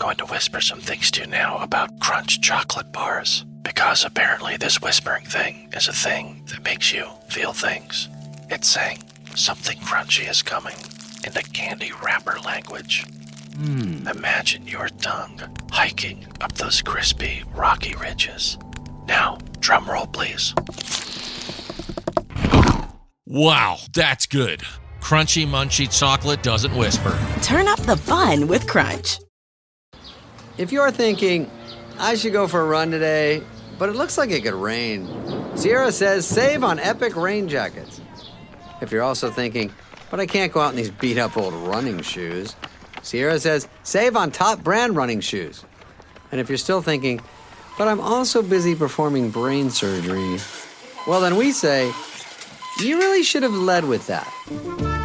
going to whisper some things to you now about Crunch chocolate bars, because apparently this whispering thing is a thing that makes you feel things. It's saying something crunchy is coming in the candy wrapper language. Imagine your tongue hiking up those crispy, rocky ridges. Now, drum roll, please. Wow, that's good. Crunchy, munchy chocolate doesn't whisper. Turn up the fun with Crunch. If you're thinking, I should go for a run today, but it looks like it could rain, Sierra says save on epic rain jackets. If you're also thinking, but I can't go out in these beat-up old running shoes, Sierra says save on top brand running shoes. And if you're still thinking, but I'm also busy performing brain surgery, well then we say, you really should have led with that.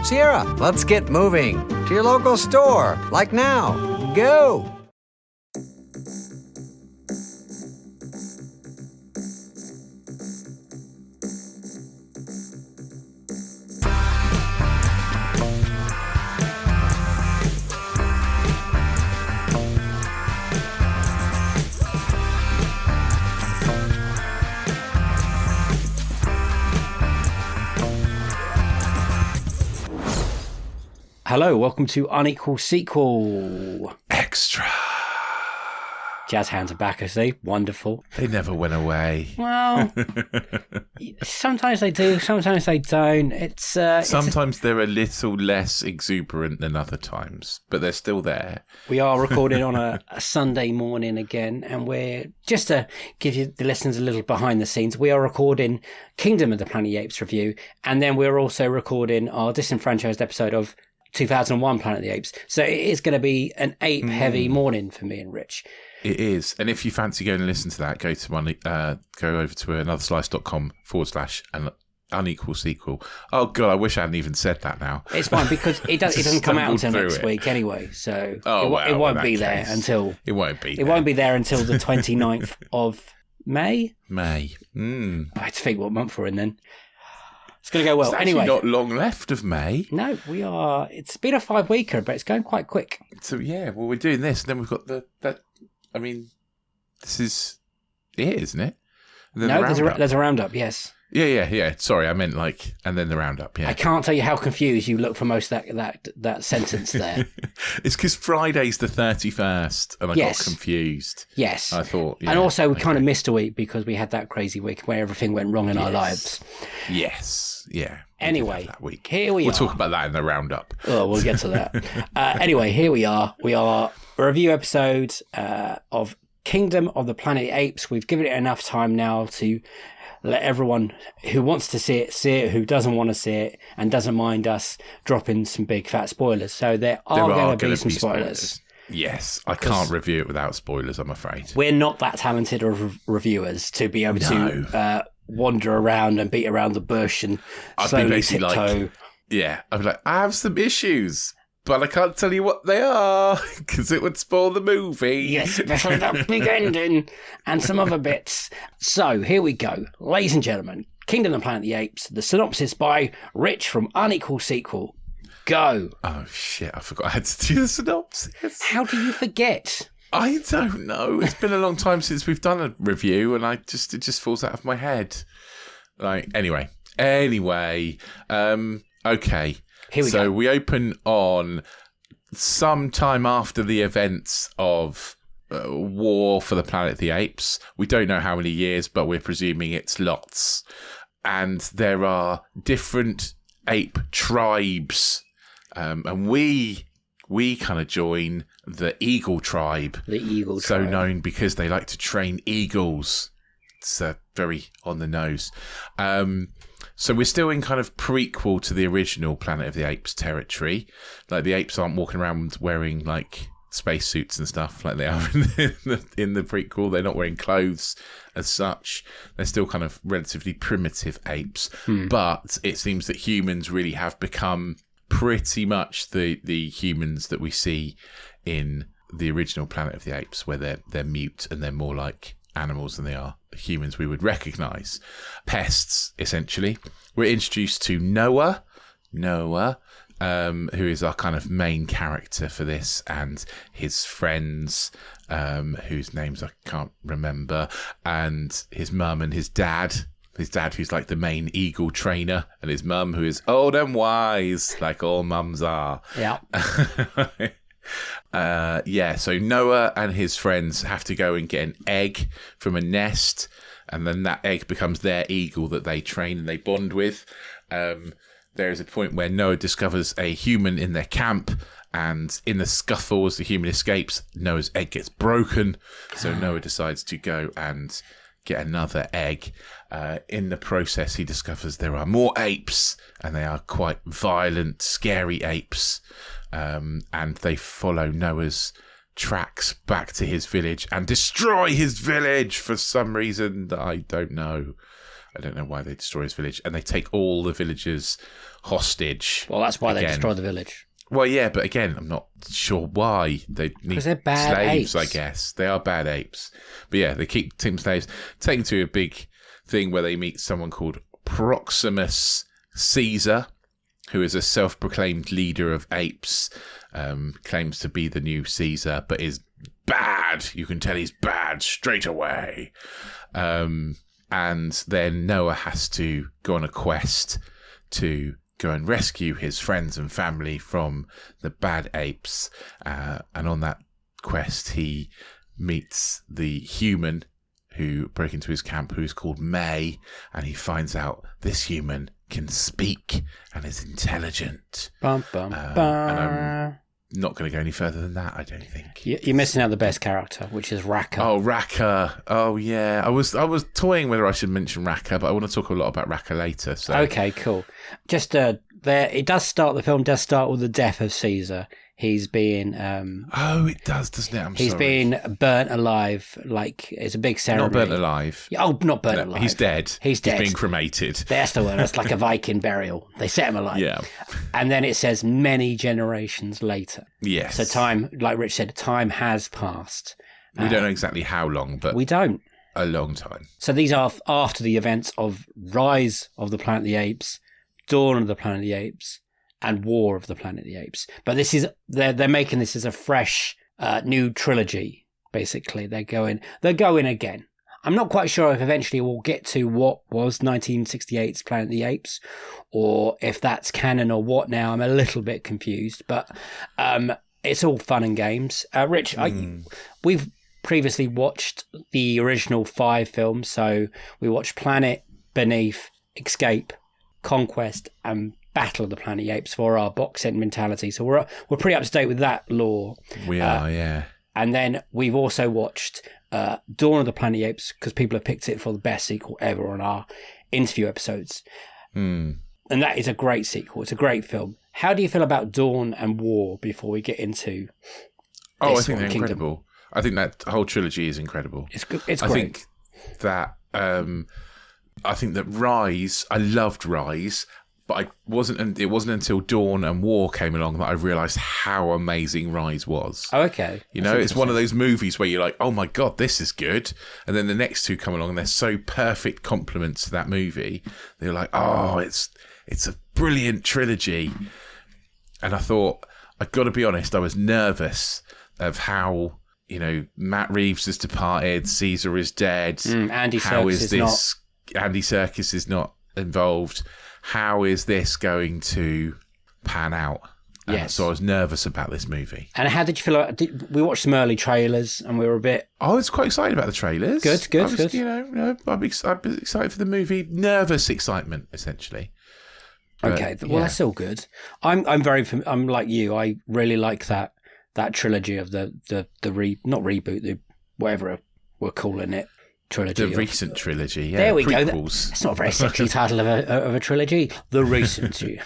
Sierra, let's get moving to your local store, like now. Go! Hello, welcome to Unequal Sequel. Extra. Jazz hands are back, I see. Wonderful. They never went away. Well, sometimes they do, sometimes they don't. Sometimes they're a little less exuberant than other times, but they're still there. We are recording on a Sunday morning again, and we're, just to give you the listeners a little behind the scenes, we are recording Kingdom of the Planet Apes review, and then we're also recording our disenfranchised episode of 2001 Planet of the Apes. So it is going to be an ape-heavy morning for me and Rich. It is. And if you fancy going and listen to that, go over to anotherslice.com/unequal sequel. Oh, God, I wish I hadn't even said that now. It's fine because it doesn't come out until next week anyway. So it won't be there until... It won't be It won't be there until the 29th of May. May. I had to think what month we're in then. It's going to go well. It's anyway, not long left of May. No, we are. It's been a 5-weeker, but it's going quite quick. So yeah, well, we're doing this, and then we've got this is it, isn't it? No, there's a roundup. Yes. Yeah. Sorry, I meant and then the roundup. Yeah. I can't tell you how confused you look for most of that sentence there. It's because Friday's the 31st, and I got confused. Yes. I thought, and also we kind of missed a week because we had that crazy week where everything went wrong in our lives. Yes. Yeah. Anyway, that week. Here we are. We'll talk about that in the roundup. Oh, we'll get to that. Anyway, here we are. We are a review episode of Kingdom of the Planet Apes. We've given it enough time now to let everyone who wants to see it, who doesn't want to see it, and doesn't mind us dropping some big fat spoilers. So there are going to be some spoilers. Yes, I can't review it without spoilers, I'm afraid. We're not that talented of reviewers to be able to wander around and beat around the bush and slowly tiptoe. I'd be like, I have some issues, but I can't tell you what they are because it would spoil the movie. Yes, especially that big ending and some other bits. So here we go. Ladies and gentlemen, Kingdom of the Planet of the Apes, the synopsis by Rich from Unequal Sequel. Go. Oh, shit, I forgot I had to do the synopsis. How do you forget? I don't know. It's been a long time since we've done a review, and it just falls out of my head. Anyway. Okay. Here we go. So we open on some time after the events of War for the Planet of the Apes. We don't know how many years, but we're presuming it's lots. And there are different ape tribes, and we kind of join the eagle tribe. The eagle tribe. So known because they like to train eagles. It's very on the nose. So we're still in kind of prequel to the original Planet of the Apes territory. Like the apes aren't walking around wearing like spacesuits and stuff like they are in the prequel. They're not wearing clothes as such. They're still kind of relatively primitive apes. But it seems that humans really have become pretty much the humans that we see in the original Planet of the Apes, where they're mute and they're more like animals than they are humans we would recognise. Pests, essentially. We're introduced to Noah, who is our kind of main character for this, and his friends, whose names I can't remember, and his mum and his dad. His dad, who's like the main eagle trainer, and his mum, who is old and wise, like all mums are. Yeah. So Noah and his friends have to go and get an egg from a nest, and then that egg becomes their eagle that they train and they bond with. There is a point where Noah discovers a human in their camp, and in the scuffle as the human escapes, Noah's egg gets broken. So Noah decides to go and get another egg. In the process, he discovers there are more apes, and they are quite violent, scary apes. And they follow Noah's tracks back to his village and destroy his village for some reason that I don't know. I don't know why they destroy his village. And they take all the villagers hostage. Well, that's why they destroy the village. Well, yeah, but again, I'm not sure why. They need they're bad slaves, apes. I guess. They are bad apes. But yeah, they keep taking slaves, taken to a big thing where they meet someone called Proximus Caesar, who is a self-proclaimed leader of apes, claims to be the new Caesar, but is bad. You can tell he's bad straight away. And then Noah has to go on a quest to go and rescue his friends and family from the bad apes. And on that quest, he meets the human who broke into his camp, who's called May, and he finds out this human can speak and is intelligent. Bum, bum, bum. And I'm not going to go any further than that, I don't think. You're missing out the best character, which is Raka. Oh, Raka. Oh, yeah. I was toying whether I should mention Raka, but I want to talk a lot about Raka later. So. Okay, cool. Just the film does start with the death of Caesar. He's being oh, it does, doesn't it? He's being burnt alive. Like, it's a big ceremony. Not burnt alive. Oh, not burnt alive. He's dead. He's dead. He's been cremated. That's the word. It's like a Viking burial. They set him alive. Yeah. And then it says many generations later. Yes. So time, like Rich said, time has passed. We don't know exactly how long, but we don't. A long time. So these are after the events of Rise of the Planet of the Apes, Dawn of the Planet of the Apes, and War of the Planet of the Apes. But this is they're making this as a fresh new trilogy. Basically, they're going again. I'm not quite sure if eventually we'll get to what was 1968's Planet of the Apes, or if that's canon or what. Now I'm a little bit confused, but it's all fun and games. Rich, we've previously watched the original 5 films, so we watched Planet, Beneath, Escape, Conquest, and Battle of the Planet of the Apes for our box set mentality. So we're pretty up to date with that lore. We are, yeah. And then we've also watched Dawn of the Planet of the Apes, because people have picked it for the best sequel ever on our interview episodes. And that is a great sequel. It's a great film. How do you feel about Dawn and War before we get into I think they're incredible. I think that whole trilogy is incredible. It's good. It's I great. think that Rise, I loved Rise, but it wasn't until Dawn and War came along that I realised how amazing Rise was. Oh, okay. You know, it's one of those movies where you're like, oh my God, this is good. And then the next two come along and they're so perfect complements to that movie. They're like, oh, it's a brilliant trilogy. And I thought, I've got to be honest, I was nervous of how, you know, Matt Reeves has departed, Caesar is dead. Andy Serkis Andy Serkis is not involved. How is this going to pan out? Yes. So I was nervous about this movie. And how did you feel? We watched some early trailers and we were a bit... I was quite excited about the trailers. Good. You know, I'd be excited for the movie. Nervous excitement, essentially. Okay, well, that's all good. I'm like you. I really like that trilogy of the not reboot, the whatever we're calling it. Trilogy. The recent trilogy, yeah. There we prequels. go. That's not a very sexy title of a trilogy. The recent trilogy.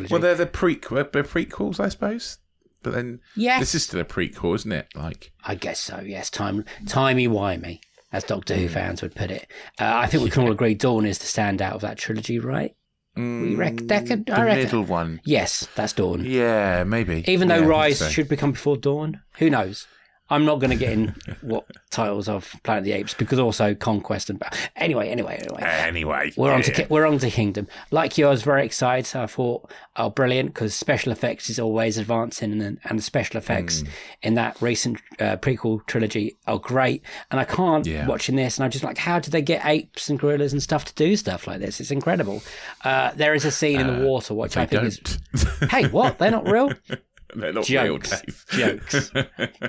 Well, they're prequels, I suppose. But then this is still a prequel, isn't it? Like, I guess so. Yes, timey-wimey, as Doctor Who fans would put it. I think we can all agree Dawn is the standout of that trilogy, right? We reckon. The middle one. Yes, that's Dawn. Yeah, maybe. Even though Rise should become before Dawn, who knows? I'm not going to get in what titles of Planet of the Apes because also Conquest and anyway. We're on to Kingdom. Like you, I was very excited. I thought, oh, brilliant, because special effects is always advancing, and the special effects in that recent prequel trilogy are great. And I can't watching this, and I'm just like, how did they get apes and gorillas and stuff to do stuff like this? It's incredible. There is a scene in the water which I think is. Hey, what? They're not real. They're not Jokes. real, Dave. Jokes.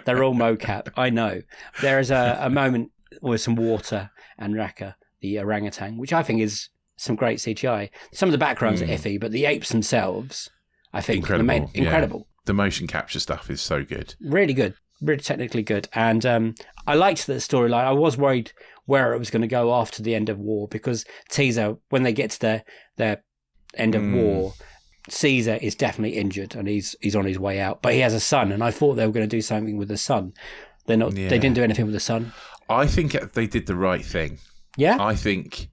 They're all mocap. I know. There is a moment with some water and Raka, the orangutan, which I think is some great CGI. Some of the backgrounds are iffy, but the apes themselves, I think, incredible. Incredible. The motion capture stuff is so good. Really good. Really technically good. And I liked the storyline. I was worried where it was going to go after the end of war, because Teaser, when they get to their end of war, Caesar is definitely injured and he's on his way out, but he has a son, and I thought they were going to do something with the son. They're not. They didn't do anything with the son. I think they did the right thing. Yeah. I think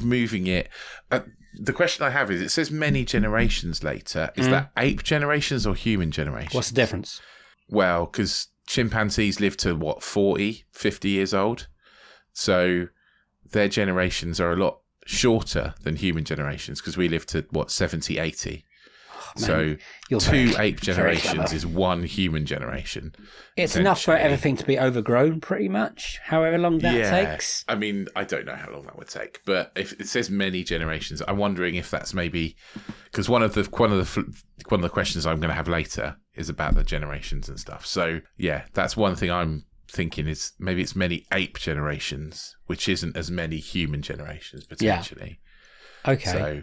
moving it. The question I have is, it says many generations later. Is that ape generations or human generations? What's the difference? Well, because chimpanzees live to 40, 50 years old, so their generations are a lot shorter than human generations, because we live to 70, 80. So two ape generations is one human generation. It's enough for everything to be overgrown, pretty much, however long that takes. I mean, I don't know how long that would take, but if it says many generations, I'm wondering if that's maybe because one of the questions I'm going to have later is about the generations and stuff. So yeah, that's one thing I'm thinking, is maybe it's many ape generations, which isn't as many human generations potentially. Okay. So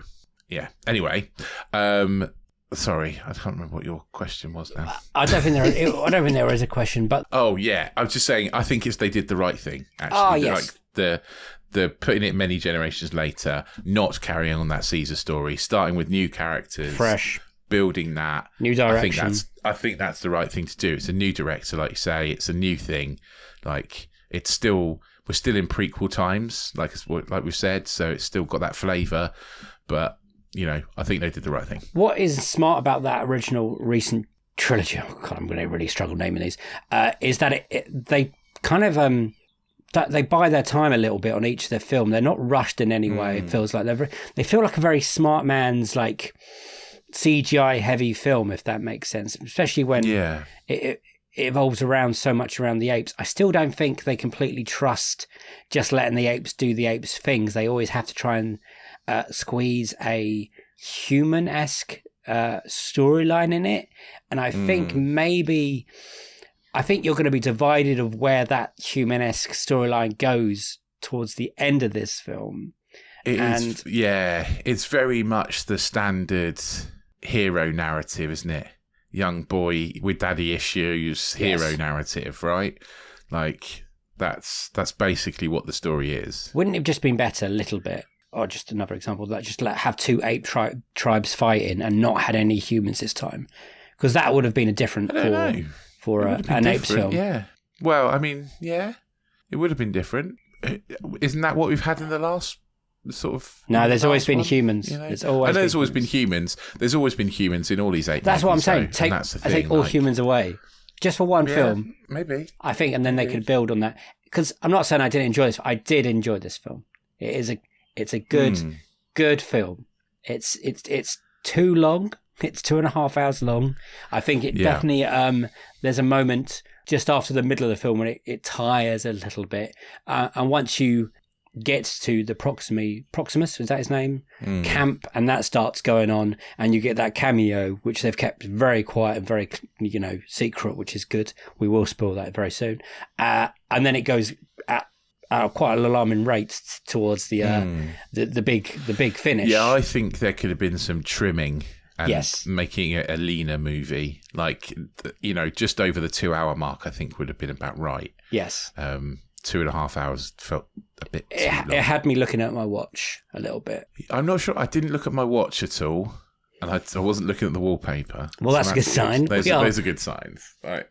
yeah. Anyway, sorry, I can't remember what your question was now. I don't think there is a question, but oh yeah, I was just saying I think they did the right thing. Actually, oh yes, like the putting it many generations later, not carrying on that Caesar story, starting with new characters, fresh, building that new direction. I think that's the right thing to do. It's a new director, like you say. It's a new thing. Like we're still in prequel times, like we've said. So it's still got that flavour, but I think they did the right thing. What is smart about that original recent trilogy? Oh God, I'm going to really struggle naming these. Is that they kind of that they buy their time a little bit on each of their film. They're not rushed in any way. It feels like they feel like a very smart man's like CGI heavy film, if that makes sense, especially when it evolves around so much around the apes. I still don't think they completely trust just letting the apes do the apes things. They always have to try and squeeze a human-esque storyline in it, and I think you're going to be divided of where that human-esque storyline goes towards the end of this film. It's very much the standard hero narrative, isn't it? Young boy with daddy issues, hero narrative, right? Like that's basically what the story is. Wouldn't it have just been better a little bit, or just another example, that just have two ape tribes fighting and not had any humans this time? Because that would have been a different for an apes film. Yeah. Well, I mean, it would have been different. Isn't that what we've had in the last sort of? No, there's always been humans. There's always been humans. There's always been humans in all these ape. That's what I'm saying. I take all humans away, just for one film. Maybe I think, and then they could build on that. Because I'm not saying I didn't enjoy this. I did enjoy this film. It's a good film. It's too long. It's 2.5 hours long. I think it definitely. There's a moment just after the middle of the film when it tires a little bit, and once you get to the Proximus, is that his name? Camp, and that starts going on, and you get that cameo, which they've kept very quiet and very secret, which is good. We will spoil that very soon, and then it goes at quite an alarming rate towards the big finish. Yeah, I think there could have been some trimming and making it a leaner movie, like just over the 2 hour mark. I think would have been about right. Yes. 2.5 hours felt a bit too long. It had me looking at my watch a little bit. I'm not sure. I didn't look at my watch at all, and I wasn't looking at the wallpaper. Well, that's a good sign. Those are good signs, right?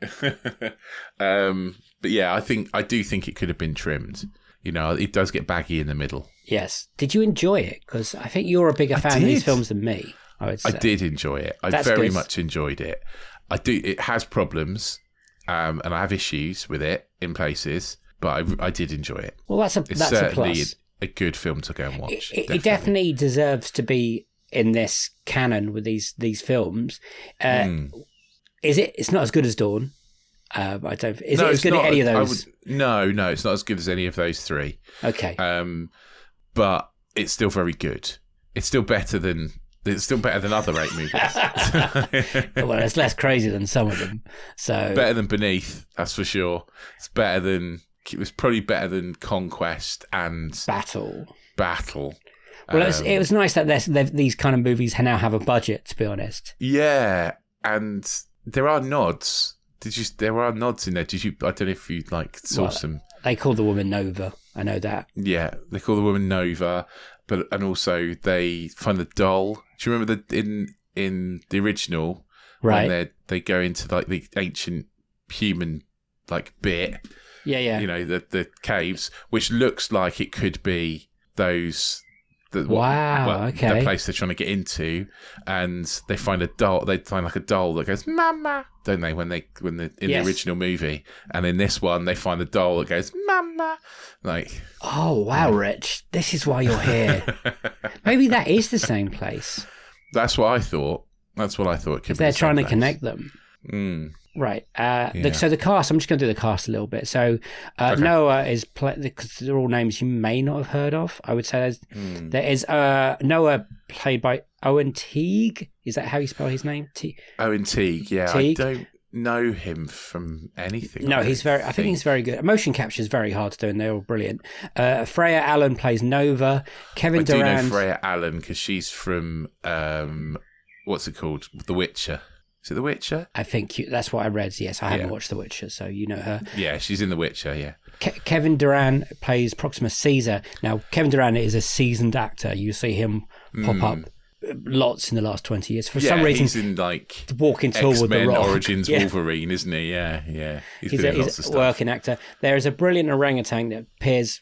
But yeah, I do think it could have been trimmed. It does get baggy in the middle. Yes. Did you enjoy it? Because I think you're a bigger fan of these films than me. I would say. I did enjoy it. I very much enjoyed it. I do. It has problems. and I have issues with it in places, but I did enjoy it. Well, that's a certainly plus. a good film to go and watch. It definitely deserves to be in this canon with these films. Is it? It's not as good as Dawn. I don't. Is it as good as any of those? No, it's not as good as any of those three. Okay. But it's still very good. It's still better than other 8 movies. Well, it's less crazy than some of them. So better than Beneath, that's for sure. It was probably better than Conquest and Battle. Well, it was nice that these kind of movies now have a budget, to be honest. Yeah, and there are nods. There are nods in there. I don't know if you saw some. They call the woman Nova. I know that. Yeah, they call the woman Nova, and also they find the doll. Do you remember in the original, right? When they go into the ancient human bit. Yeah. The caves, which looks like it could be those. Okay. The place they're trying to get into, and they find a doll. They find a doll that goes "Mama," don't they? When the original movie, and in this one they find the doll that goes "Mama." Oh wow, Rich, this is why you're here. Maybe that is the same place. That's what I thought. It could be. They're trying to place. connect them. Right. So the cast, I'm just going to do the cast a little bit. So Noah is, because they're all names you may not have heard of, I would say there is Noah played by Owen Teague. Is that how you spell his name? Owen Teague, yeah. Teague? I don't know him from anything. No, I think he's very good. Motion capture is very hard to do and they're all brilliant. Freya Allen plays Nova. Kevin Durand. I do know Freya Allen because she's from, what's it called? The Witcher. Is it The Witcher? I think that's what I read. Yes, I haven't watched The Witcher, so you know her. Yeah, she's in The Witcher, yeah. Kevin Durand plays Proximus Caesar. Now, Kevin Durand is a seasoned actor. You see him pop up lots in the last 20 years. For some reason, he's in Walking Tall with the Rock. Origins Wolverine, isn't he? Yeah. He's a working actor. There is a brilliant orangutan that appears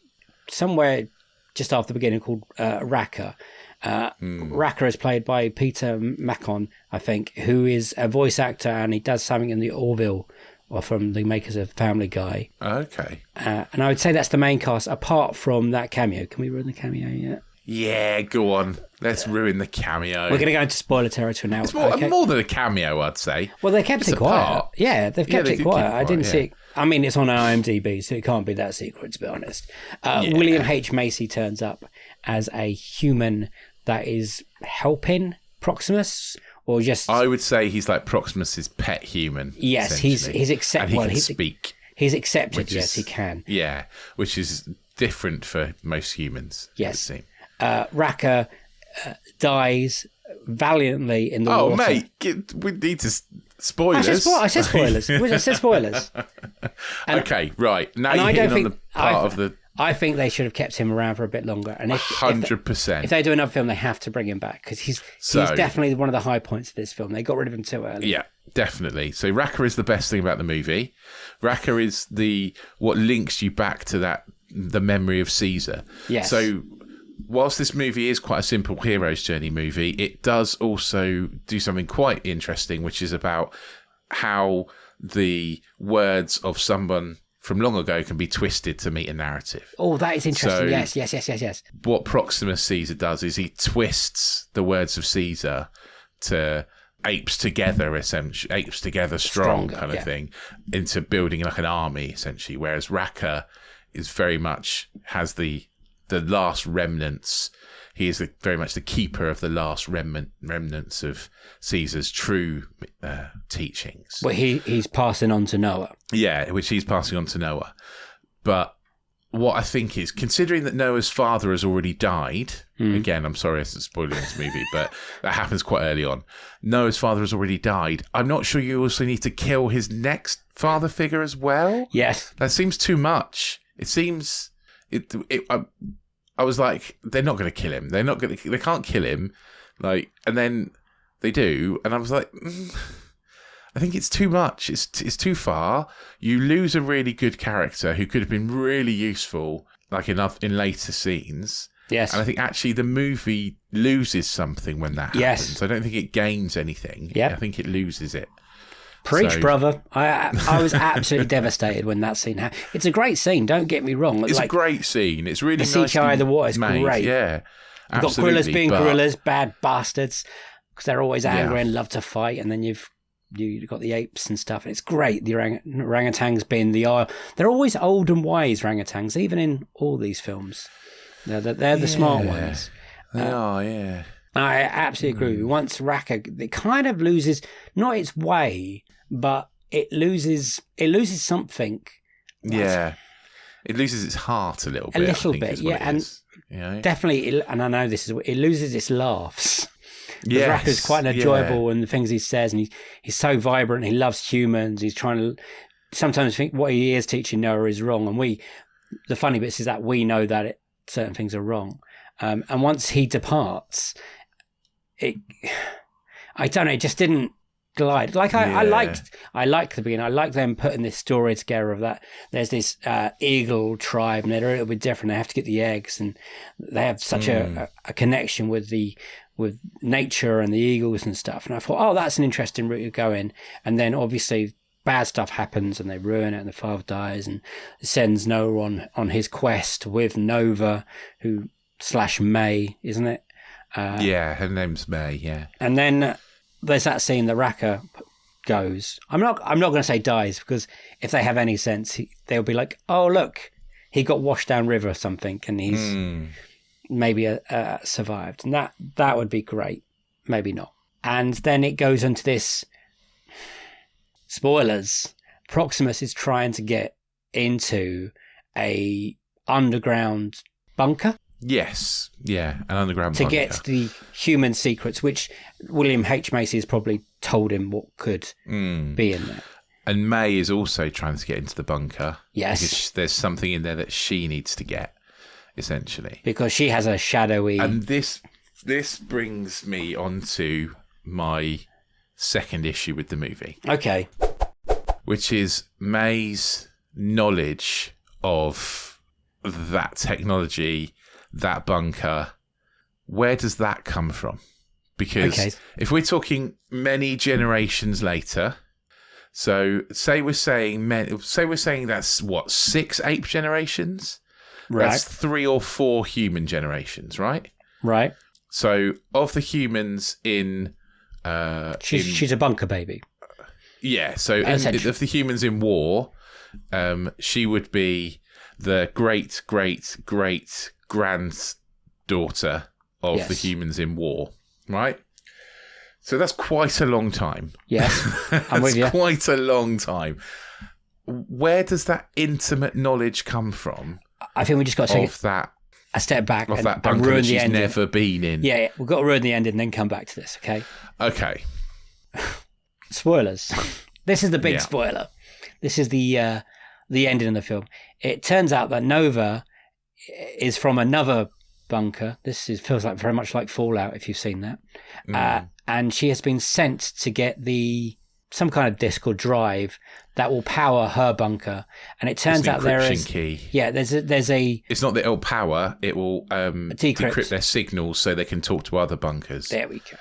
somewhere just after the beginning called Raka. Raka is played by Peter Macon, I think, who is a voice actor, and he does something in the Orville, or from the makers of Family Guy. Okay. And I would say that's the main cast, apart from that cameo. Can we ruin the cameo yet? Yeah, go on. Let's ruin the cameo. We're going to go into spoiler territory now. It's more than a cameo, I'd say. Well, they kept it quiet. Part. Yeah, they've kept it quiet. I didn't see it. I mean, it's on IMDb, so it can't be that secret, to be honest. William H. Macy turns up as a human that is helping Proximus, or just... I would say he's like Proximus's pet human. Yes, he's accepted. And he can speak. He's accepted, yes, he can. Yeah, which is different for most humans. Yes. Raka dies valiantly in the water. Oh, mate, we need to... Spoilers. I said spoilers. I said spoilers. Okay, right. Now you're hitting on the part of the... I think they should have kept him around for a bit longer. And 100%. If they do another film, they have to bring him back because he's definitely one of the high points of this film. They got rid of him too early. Yeah, definitely. So Raka is the best thing about the movie. Raka is what links you back to the memory of Caesar. Yes. So whilst this movie is quite a simple hero's journey movie, it does also do something quite interesting, which is about how the words of someone from long ago can be twisted to meet a narrative. Oh, that is interesting. So Yes. What Proximus Caesar does is he twists the words of Caesar to apes together, essentially, apes together strong of thing, into building like an army, essentially. Whereas Raka is very much has the last remnants. He is very much the keeper of the last remnants of Caesar's true teachings. Well, he's passing on to Noah. Yeah, which he's passing on to Noah. But what I think is, considering that Noah's father has already died, again, I'm sorry if it's spoiling this movie, but that happens quite early on. Noah's father has already died. I'm not sure you also need to kill his next father figure as well. Yes. That seems too much. It seems... I was like, they're not going to kill him. They can't kill him. And then they do. And I was like, I think it's too much. It's too far. You lose a really good character who could have been really useful, in later scenes. Yes. And I think actually the movie loses something when that happens. Yes. I don't think it gains anything. Yep. I think it loses it. Preach, So- brother. I was absolutely devastated when that scene happened. It's a great scene, don't get me wrong. It's like, a great scene. It's really the nice. CGI of the water is made. great. Yeah, You've got gorillas absolutely, being but- gorillas, bad bastards, because they're always angry Yeah. and love to fight. And then you've got the apes and stuff. And it's great. The orangutans being they're always old and wise, orangutans, even in all these films. They're the smart ones. They are, yeah. I absolutely agree with you. Once Raka, it kind of loses not its way, but it loses something. Yeah. It loses its heart a little bit. little I think bit, is what yeah, it and is. You know? Definitely, and I know this is it loses its laughs. Yes, Raka's quite enjoyable yeah. and the things he says, and he's so vibrant. He loves humans. He's trying to sometimes think what he is teaching Noah is wrong, and the funny bits is that we know that certain things are wrong. And once he departs, I don't know, it just didn't glide. Like I liked the beginning. I liked them putting this story together of that. There's this eagle tribe, and they're a little bit different. They have to get the eggs, and they have such a connection with nature and the eagles and stuff. And I thought, oh, that's an interesting route to go in. And then obviously bad stuff happens, and they ruin it, and the father dies, and sends Noah on his quest with Nova, who / May, isn't it? Yeah, her name's May, yeah. And then there's that scene that Raka goes. I'm not going to say dies, because if they have any sense, they'll be like, oh, look, he got washed down river or something, and he's maybe survived. And that would be great. Maybe not. And then it goes into this... Spoilers. Proximus is trying to get into a underground bunker. Yes, yeah, an underground to bunker. get the human secrets, which William H. Macy has probably told him what could be in there. And May is also trying to get into the bunker. Yes. Because there's something in there that she needs to get, essentially. Because she has a shadowy... And this brings me on to my second issue with the movie. Okay. Which is May's knowledge of that technology, that bunker. Where does that come from? Because if we're talking many generations later, so say we're saying that's what, 6 ape generations? Right. That's 3 or 4 human generations, right? Right. So of the humans in she's a bunker baby. Yeah, so of the humans in war, she would be the great granddaughter of the humans in war, right? So that's quite a long time. Yes, I'm with you. That's quite a long time. Where does that intimate knowledge come from? I think we just got to take a step back of and, that bunker ruin that the she's ending. never been in. Yeah, we've got to ruin the ending and then come back to this, okay? Okay. Spoilers. This is the big spoiler. This is the ending of the film. It turns out that Nova is from another bunker. Feels like very much like Fallout, if you've seen that. And she has been sent to get some kind of disc or drive that will power her bunker. And it turns out there is key. Yeah, there's a. It's not that it'll power; it will decrypt their signals so they can talk to other bunkers. There we go.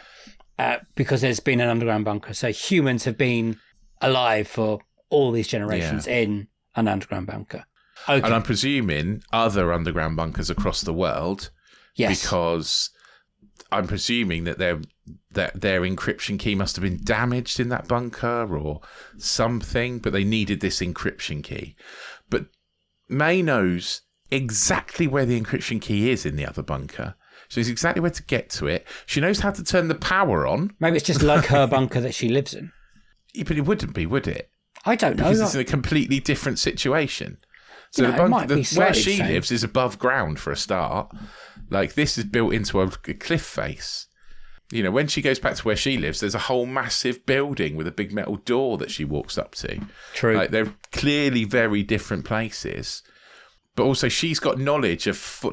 Because there's been an underground bunker, so humans have been alive for all these generations in an underground bunker. Okay. And I'm presuming other underground bunkers across the world. Yes. Because I'm presuming that their encryption key must have been damaged in that bunker or something, but they needed this encryption key. But May knows exactly where the encryption key is in the other bunker. She knows exactly where to get to it. She knows how to turn the power on. Maybe it's just like her bunker that she lives in. Yeah, but it wouldn't be, would it? I don't know. Because it's in a completely different situation. So You know, it might be where slightly she the same. lives is above ground for a start. Like, this is built into a cliff face. You know, when she goes back to where she lives, there's a whole massive building with a big metal door that she walks up to. True. Like, they're clearly very different places. But also, she's got knowledge of, 4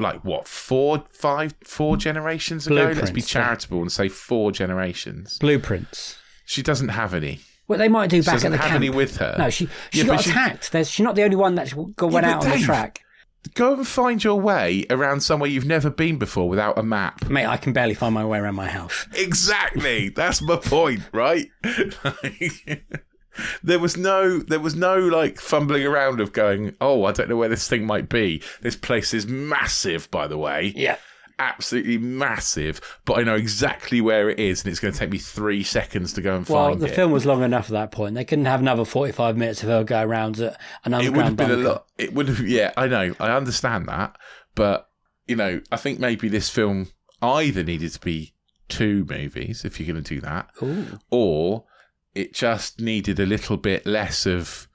generations ago? Let's be Blueprints, charitable and say 4 generations. Blueprints. She doesn't have any. What they might do She back doesn't at the have camp. any with her. No, she Yeah, got but attacked. She's not the only one that went but out on the Dave, track. Go and find your way around somewhere you've never been before without a map. Mate, I can barely find my way around my house. Exactly. That's my point, right? There was no like fumbling around of going, oh, I don't know where this thing might be. This place is massive, by the way. Yeah. Absolutely massive, but I know exactly where it is, and it's going to take me 3 seconds to go and Well, find it. the film was long enough at that point. They couldn't have another 45 minutes of her go around an underground It would have been bunker. a lot. It would have, yeah, I know. I understand that, but I think maybe this film either needed to be 2 movies, if you're going to do that, Ooh. or it just needed a little bit less of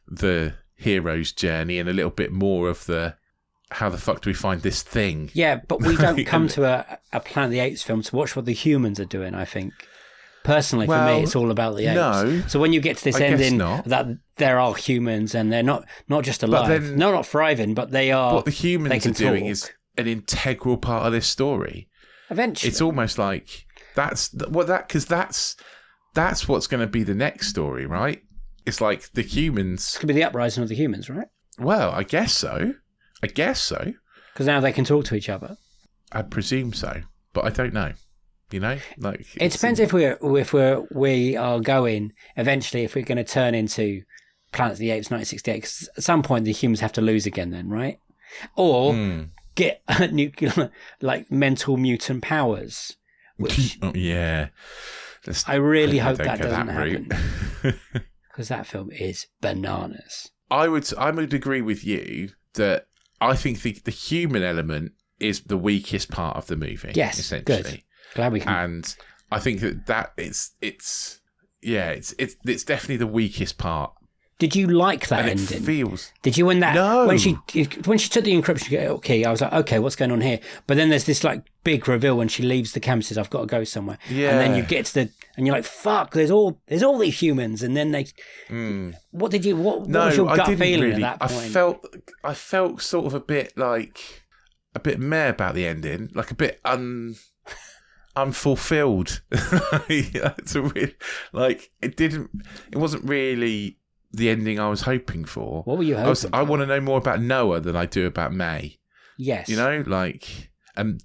the hero's journey and a little bit more of the how the fuck do we find this thing? Yeah, but we don't come to a Planet of the Apes film to watch what the humans are doing, I think. Personally, for me, it's all about the apes. No, so when you get to this I guess ending not. that there are humans and they're not just alive, then- no, not thriving, but they are. what the humans they are can doing talk. is an integral part of this story. Eventually. It's almost like that's what's going to be the next story, right? It's like the humans. It's going to be the uprising of the humans, right? Well, I guess so. Because now they can talk to each other. I presume so, but I don't know. Like It depends if we are going eventually, if we're going to turn into Planet of the Apes 1968. Because at some point the humans have to lose again, then, right? Or get nuclear, like mental mutant powers. Which Oh, yeah. I really hope don't that go doesn't that route. happen. Because that film is bananas. I would agree with you that I think the human element is the weakest part of the movie. Yes, essentially. good. Glad we can. And I think that it's definitely the weakest part. Did you like that And ending? it feels Did you win that? No. When she took the encryption key, I was like, okay, what's going on here? But then there's this like big reveal when she leaves the camp and says, I've got to go somewhere. Yeah. And then you get to and you're like, fuck, there's all these humans. And then what was your gut didn't feeling really. at that point? I felt sort of a bit meh about the ending, like a bit unfulfilled. That's a weird, it wasn't really the ending I was hoping for. What were you hoping I want to know more about Noah than I do about May. Yes.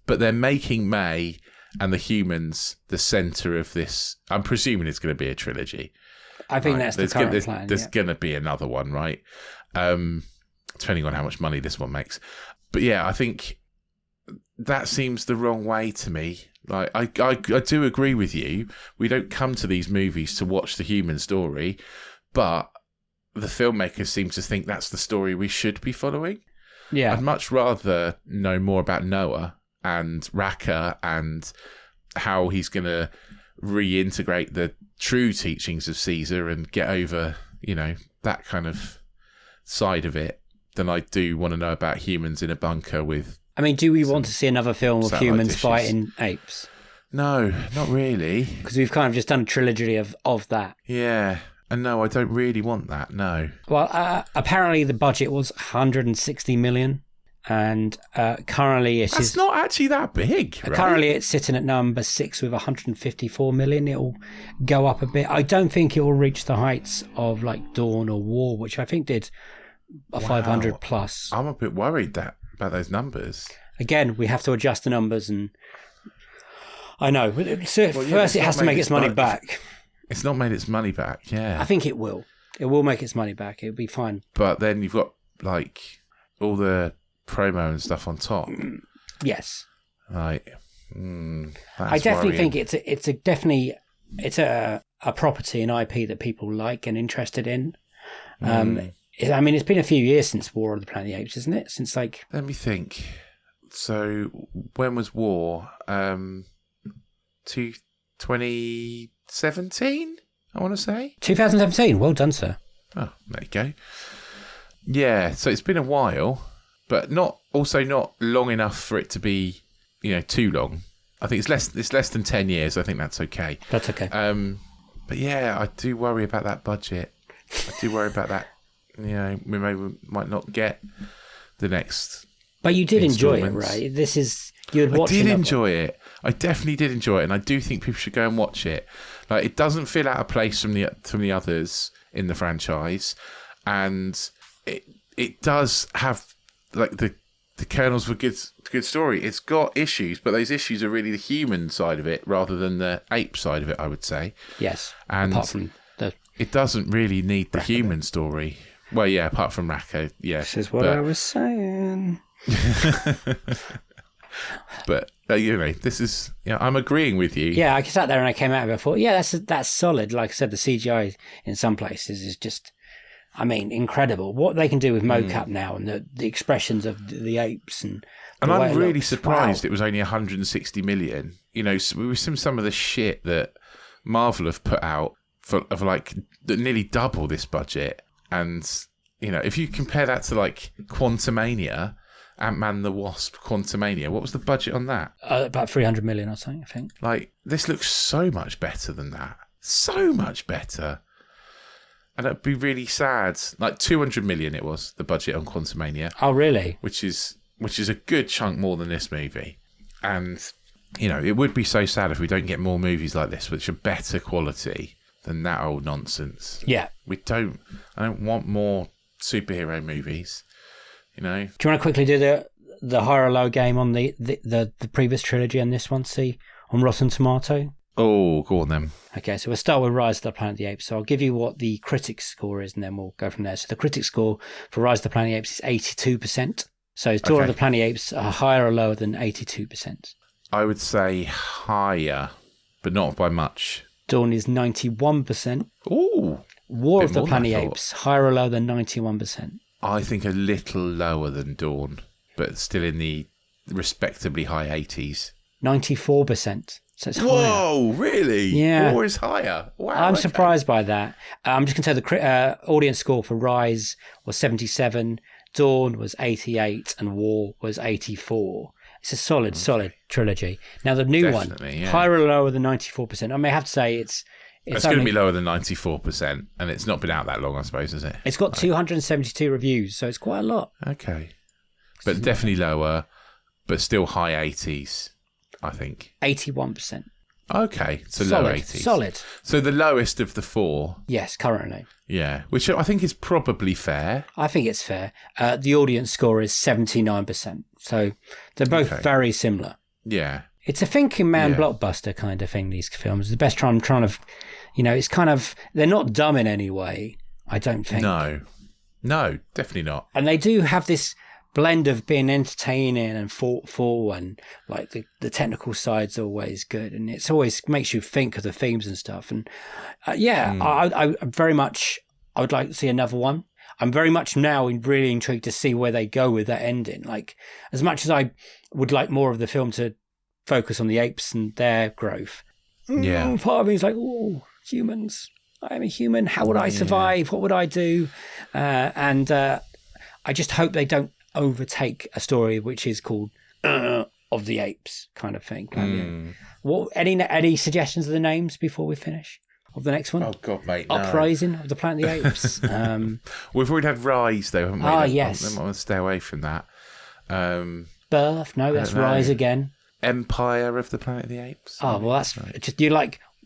But they're making May and the humans the centre of this. I'm presuming it's going to be a trilogy. I think that's the current plan. There's going to be another one, right? Depending on how much money this one makes. But yeah, I think that seems the wrong way to me. Like, I do agree with you. We don't come to these movies to watch the human story, but the filmmakers seem to think that's the story we should be following. Yeah. I'd much rather know more about Noah and Raka and how he's going to reintegrate the true teachings of Caesar and get over, that kind of side of it than I do want to know about humans in a bunker with... I mean, do we want to see another film of humans fighting apes? No, not really. Because we've kind of just done a trilogy of that. Yeah. And no, I don't really want that, no. Well, apparently the budget was 160 million. And currently it That's not actually that big, right? Currently it's sitting at number 6 with 154 million. It'll go up a bit. I don't think it will reach the heights of like Dawn or War, which I think did a 500 plus. I'm a bit worried about those numbers. Again, we have to adjust the numbers, and I know. So first, it has to make its money back. It's not made its money back, yeah. I think it will. It will make its money back. It'll be fine. But then you've got like all the promo and stuff on top. Yes. Like, I definitely think it's a property, an IP that people like and interested in. I mean, it's been a few years since War of the Planet of the Apes, isn't it? Since like... Let me think. So, when was War? 2017, I want to say? 2017. Well done, sir. Oh, there you go. Yeah, so it's been a while, but not long enough for it to be, too long. I think it's less than 10 years. I think that's okay. That's okay. But yeah, I do worry about that budget. I do worry about that. We might not get the next. But you did enjoy it, right? I did enjoy it. I definitely did enjoy it, and I do think people should go and watch it. Like, it doesn't feel out of place from the others in the franchise, and it does have like the kernels of a good story. It's got issues, but those issues are really the human side of it rather than the ape side of it, I would say. Yes. And apart from the it doesn't really need the human story. Well, yeah, apart from Racco, yeah. This is what I was saying. But this is. I'm agreeing with you. Yeah, I sat there and I came out of it. I thought, yeah, that's solid. Like I said, the CGI in some places is just, incredible. What they can do with mocap now and the expressions of the apes and I'm really surprised it was only 160 million. We've seen some of the shit that Marvel have put out that nearly double this budget. And, if you compare that to Quantumania, Ant-Man the Wasp, Quantumania, what was the budget on that? About 300 million or something, I think. This looks so much better than that. So much better. And it'd be really sad. 200 million it was, the budget on Quantumania. Oh, really? Which is a good chunk more than this movie. And, it would be so sad if we don't get more movies like this, which are better quality than that old nonsense. Yeah. I don't want more superhero movies, Do you want to quickly do the high or low game on the previous trilogy and this one, see, on Rotten Tomato? Oh, go on then. Okay, so we'll start with Rise of the Planet of the Apes. So I'll give you what the critics score is and then we'll go from there. So the critics score for Rise of the Planet of the Apes is 82%. So is Dawn of the Planet of the Apes higher or lower than 82%? I would say higher, but not by much. Dawn is 91%. Ooh. War of the Planet of the Apes, higher or lower than 91%? I think a little lower than Dawn, but still in the respectably high 80s. 94%. So it's higher. Whoa, really? Yeah. War is higher. Wow. I'm surprised by that. I'm just going to say the audience score for Rise was 77, Dawn was 88, and War was 84. It's a solid trilogy. Now the new one, higher or lower than 94%. I may have to say it's going to be lower than 94%, and it's not been out that long, I suppose, is it? It's got 272 reviews, so it's quite a lot. Okay. But definitely lower, but still high 80s, I think. 81%. Okay, so low 80s. Solid. So the lowest of the four. Yes, currently. Yeah, which I think is probably fair. I think it's fair. The audience score is 79%. So they're both very similar. Yeah. It's a thinking man blockbuster kind of thing, these films. The best trying to, it's kind of, they're not dumb in any way, I don't think. No, definitely not. And they do have this blend of being entertaining and thoughtful, and the technical side's always good, and it's always makes you think of the themes and stuff. And I very much, I would like to see another one. I'm very much now really intrigued to see where they go with that ending. As much as I would like more of the film to focus on the apes and their growth, part of me is oh, humans. I am a human. How would I survive? What would I do? And I just hope they don't overtake a story which is called of the Apes kind of thing. What? Any suggestions of the names before we finish of the next one? Oh God, mate! No. Uprising of the Planet of the Apes. We've already had Rise, though, haven't we? Yes. I want to stay away from that. Birth? No, that's Rise again. Empire of the Planet of the Apes. Oh well, that's just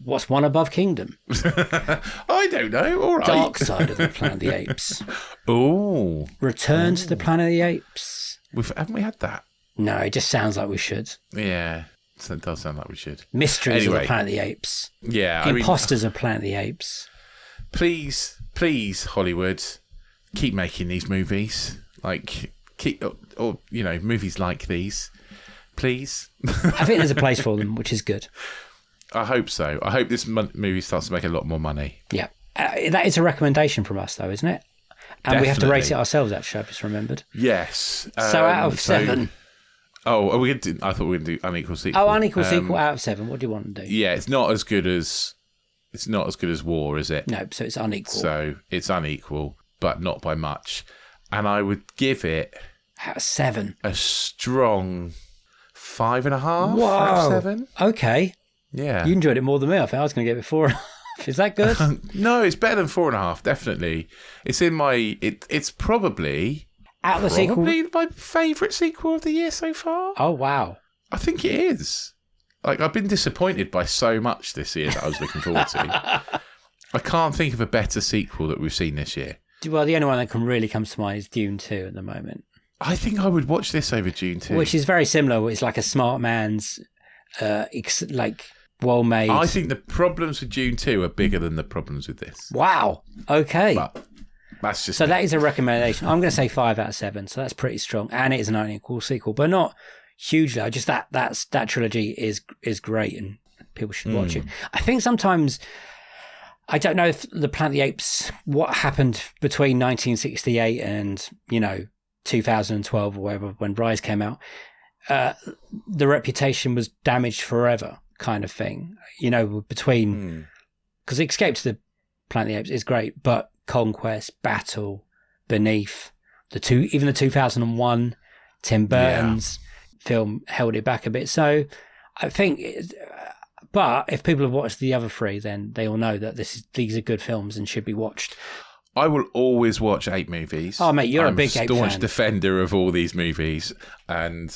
what's one above Kingdom? I don't know. All right. Dark Side of the Planet of the Apes. Oh. Return to the Planet of the Apes. Haven't we had that? No, it just sounds like we should. Yeah, it does sound like we should. Mysteries of the Planet of the Apes. Yeah. Imposters of Planet of the Apes. Please, Hollywood, keep making these movies. Movies like these. Please. I think there's a place for them, which is good. I hope so. I hope this movie starts to make a lot more money. Yeah. That is a recommendation from us, though, isn't it? And Definitely. we have to rate it ourselves, actually, I've just remembered. Yes. So out of 7. Are we going to I thought we were going to do Unequal Sequel. Oh, Unequal Sequel out of 7. What do you want to do? Yeah, it's not as good as War, is it? No, so it's Unequal. So it's Unequal, but not by much. And I would give it... Out of 7. A strong 5.5 Whoa. out of 7. Okay. Yeah. You enjoyed it more than me. I think I was going to give it 4.5. Is that good? No, it's better than 4.5, definitely. It's in my... It's probably... Out of the sequel? Probably my favourite sequel of the year so far. Oh, wow. I think it is. I've been disappointed by so much this year that I was looking forward to. I can't think of a better sequel that we've seen this year. Well, the only one that can really come to mind is Dune 2 at the moment. I think I would watch this over Dune 2. Which is very similar. It's like a smart man's, well made. I think the problems with Dune 2 are bigger than the problems with this. Wow. Okay. But that's just So that is a recommendation. I'm going to say 5 out of 7. So that's pretty strong, and it is an unequal sequel, but not hugely. Just that trilogy is great, and people should watch it. I think sometimes I don't know if the Planet of the Apes, what happened between 1968 and 2012 or whatever when Rise came out. The reputation was damaged forever, kind of thing. Between because Escape to the Planet of the Apes is great, but Conquest, Battle, Beneath, even the 2001 Tim Burton's film held it back a bit. So I think, but if people have watched the other three, then they all know that these are good films and should be watched. I will always watch ape movies. Oh, mate, you're a big ape fan. I'm a staunch defender of all these movies, and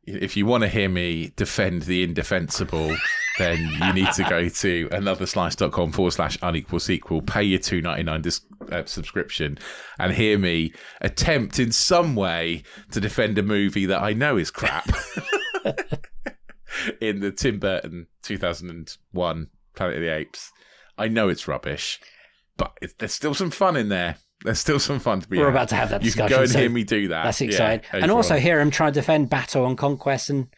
if you want to hear me defend the indefensible, then you need to go to anotherslice.com/unequal sequel, pay your $2.99 subscription, and hear me attempt in some way to defend a movie that I know is crap. In the Tim Burton 2001 Planet of the Apes, I know it's rubbish, but there's still some fun in there. There's still some fun to be. We're about to have that discussion. You can go and hear me do that. That's exciting. And also hear him try to defend Battle and Conquest and...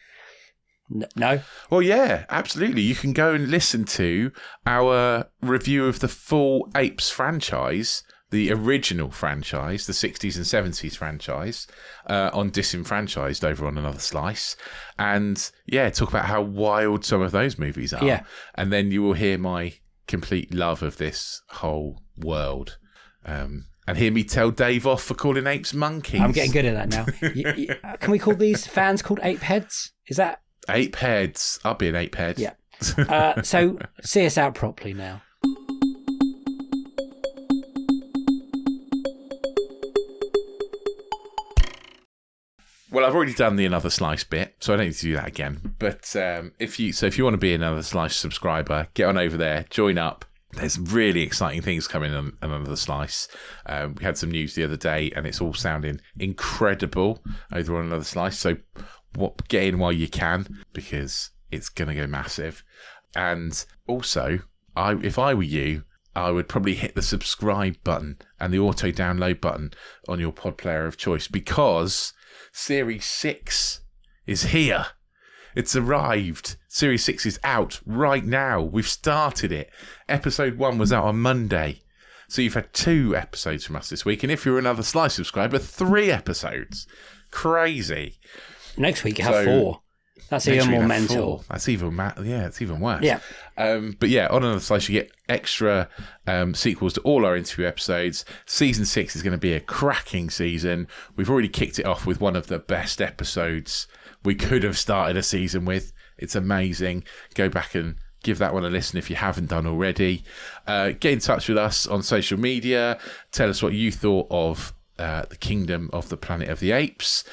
No? Well, yeah, absolutely. You can go and listen to our review of the full Apes franchise, the original franchise, the 60s and 70s franchise, on Disenfranchised over on Another Slice. And, talk about how wild some of those movies are. Yeah. And then you will hear my complete love of this whole world. And hear me tell Dave off for calling apes monkeys. I'm getting good at that now. Can we call these fans called ape heads? Is that... Ape heads. I'll be an ape head. Yeah. So see us out properly now. Well, I've already done the Another Slice bit, so I don't need to do that again. But if you want to be an Another Slice subscriber, get on over there, join up. There's really exciting things coming on Another Slice. We had some news the other day, and it's all sounding incredible over on Another Slice. So get in while you can, because it's going to go massive. And also, if I were you, I would probably hit the subscribe button and the auto download button on your pod player of choice, because Series 6 is here. It's arrived. Series 6 is out right now. We've started it. Episode 1 was out on Monday. So you've had 2 episodes from us this week. And if you're Another Slice subscriber, 3 episodes. Crazy. Next week you have 4. That's even more mental. 4. That's even it's even worse. Yeah. But yeah, on Another Slice you get extra sequels to all our interview episodes. Season 6 is going to be a cracking season. We've already kicked it off with one of the best episodes we could have started a season with. It's amazing. Go back and give that one a listen if you haven't done already. Get in touch with us on social media. Tell us what you thought of the Kingdom of the Planet of the Apes.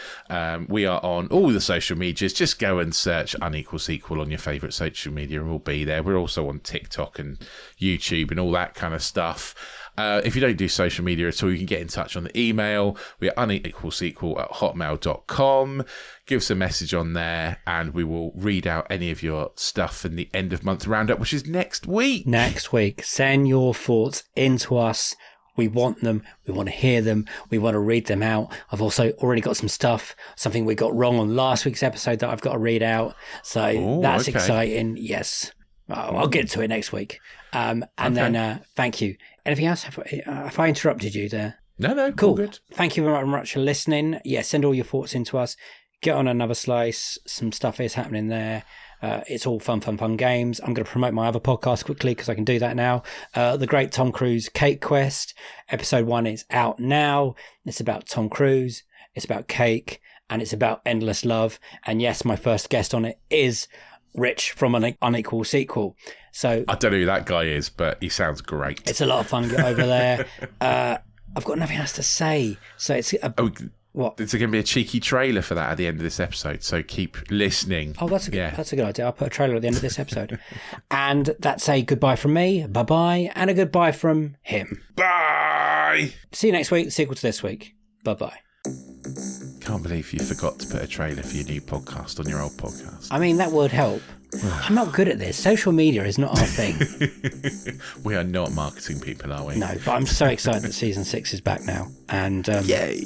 We are on all the social medias. Just go and search Unequal Sequel on your favourite social media and we'll be there. We're also on TikTok and YouTube and all that kind of stuff. If you don't do social media at all, you can get in touch on the email. We're unequalsequel@hotmail.com. Give us a message on there and we will read out any of your stuff in the end of month roundup, which is next week. Next week. Send your thoughts into us. We want them. We want to hear them. We want to read them out. I've also already got something we got wrong on last week's episode that I've got to read out. So that's exciting. Yes. I'll get to it next week. And then thank you. Anything else? Have I interrupted you there? No. Cool. Good. Thank you very much for listening. Yeah, send all your thoughts into us. Get on Another Slice. Some stuff is happening there. It's all fun games. I'm going to promote my other podcast quickly because I can do that now. The Great Tom Cruise Cake Quest. Episode 1 is out now. It's about Tom Cruise. It's about cake. And it's about endless love. And yes, my first guest on it is Rich from an Unequal Sequel. So I don't know who that guy is, but he sounds great. It's a lot of fun. Get over there. I've got nothing else to say. So it's what? There's going to be a cheeky trailer for that at the end of this episode, so keep listening. Oh, that's a good idea. I'll put a trailer at the end of this episode. And that's a goodbye from me, bye-bye, and a goodbye from him. Bye! See you next week, the sequel to this week. Bye-bye. Can't believe you forgot to put a trailer for your new podcast on your old podcast. I mean, that would help. I'm not good at this. Social media is not our thing. We are not marketing people, are we? No, but I'm so excited that season 6 is back now. And Yay.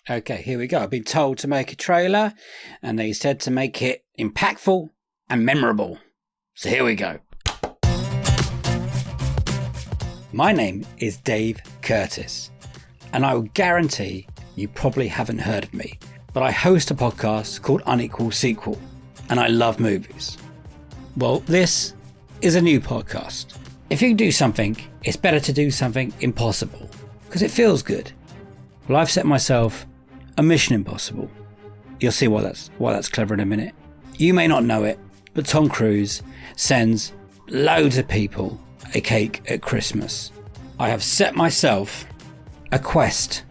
Okay, here we go. I've been told to make a trailer, and they said to make it impactful and memorable. So here we go. My name is Dave Curtis, and I will guarantee you probably haven't heard of me, but I host a podcast called Unequal Sequel, and I love movies. Well, this is a new podcast. If you do something, it's better to do something impossible, because it feels good. Well, I've set myself a mission impossible. You'll see why that's clever in a minute. You may not know it, but Tom Cruise sends loads of people a cake at Christmas. I have set myself a quest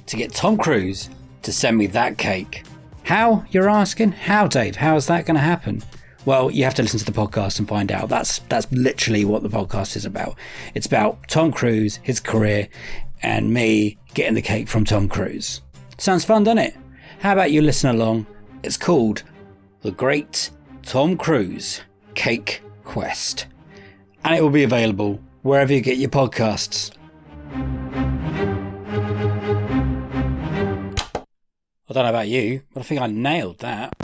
to get Tom Cruise to send me that cake. How, you're asking? How, Dave? How is that going to happen? Well, you have to listen to the podcast and find out. That's literally what the podcast is about. It's about Tom Cruise, his career, and me getting the cake from Tom Cruise. Sounds fun, doesn't it? How about you listen along? It's called The Great Tom Cruise Cake Quest. And it will be available wherever you get your podcasts. I don't know about you, but I think I nailed that.